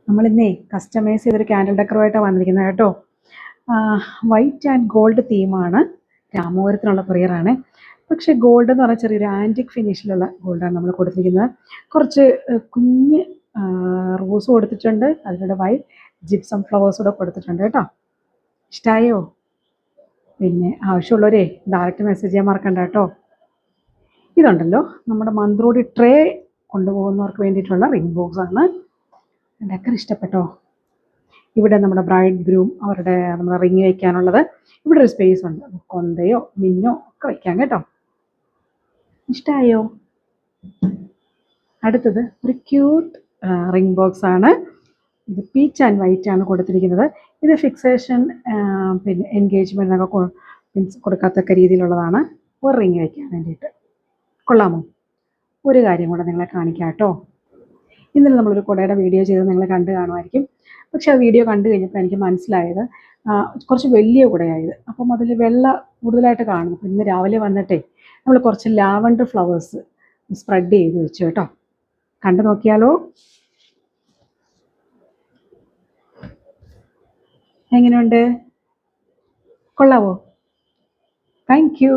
നമ്മളിന്നേ customise ചെയ്തൊരു candle ഡെക്കറുമായിട്ടാണ് വന്നിരിക്കുന്നത് കേട്ടോ. വൈറ്റ് ആൻഡ് ഗോൾഡ് തീമാണ്. രാമപുരത്തിനുള്ള കൊറിയറാണ്. പക്ഷേ ഗോൾഡ് എന്ന് പറഞ്ഞാൽ ചെറിയൊരു ആൻറ്റിക് ഫിനിഷിലുള്ള ഗോൾഡാണ് നമ്മൾ കൊടുത്തിരിക്കുന്നത്. കുറച്ച് കുഞ്ഞ് റോസ് കൊടുത്തിട്ടുണ്ട്, അതിലൂടെ വൈറ്റ് ജിപ്സം ഫ്ലവേഴ്സ് കൂടെ കൊടുത്തിട്ടുണ്ട് കേട്ടോ. ഇഷ്ടമായോ? പിന്നെ ആവശ്യമുള്ളവരെ ഡയറക്റ്റ് മെസ്സേജ് ചെയ്യാൻ മറക്കണ്ട കേട്ടോ. ഇതുണ്ടല്ലോ നമ്മുടെ മന്ത്രോടി ട്രേ കൊണ്ടുപോകുന്നവർക്ക് വേണ്ടിയിട്ടുള്ള റിംഗ് ബോക്സ് ആണ്. ഡെക്കർ ഇഷ്ടപ്പെട്ടോ? ഇവിടെ നമ്മുടെ ബ്രൈഡ് ഗ്രൂം അവരുടെ നമ്മുടെ റിങ് വയ്ക്കാനുള്ളത്. ഇവിടെ ഒരു സ്പേസ് ഉണ്ട്, കൊന്തയോ മിന്നോ ഒക്കെ വയ്ക്കാം കേട്ടോ. ഇഷ്ടമായോ? അടുത്തത് ഒരു ക്യൂട്ട് റിംഗ് ബോക്സ് ആണ്. ഇത് പീച്ച് ആൻഡ് വൈറ്റ് ആണ് കൊടുത്തിരിക്കുന്നത്. ഇത് ഫിക്സേഷൻ പിന്നെ എൻഗേജ്മെൻറ്റിനൊക്കെ മീൻസ് കൊടുക്കത്തക്ക രീതിയിലുള്ളതാണ്. ഒരു റിങ് വയ്ക്കാൻ വേണ്ടിയിട്ട്. കൊള്ളാമോ? ഒരു കാര്യം കൂടെ നിങ്ങളെ കാണിക്കാം കേട്ടോ. ഇന്നലെ നമ്മളൊരു കുടയുടെ വീഡിയോ ചെയ്ത് നിങ്ങൾ കണ്ടു കാണുമായിരിക്കും. പക്ഷെ ആ വീഡിയോ കണ്ടു കഴിഞ്ഞപ്പോൾ എനിക്ക് മനസ്സിലായത് കുറച്ച് വലിയ കുടയായത്. അപ്പം അതിൽ വെള്ള കൂടുതലായിട്ട് കാണും. അപ്പം ഇന്ന് രാവിലെ വന്നിട്ടേ നമ്മൾ കുറച്ച് ലാവൻഡർ ഫ്ലവേഴ്സ് സ്പ്രെഡ് ചെയ്ത് വെച്ചു കേട്ടോ. കണ്ടു നോക്കിയാലോ? എങ്ങനെയുണ്ട്? കൊള്ളാവോ? Thank you.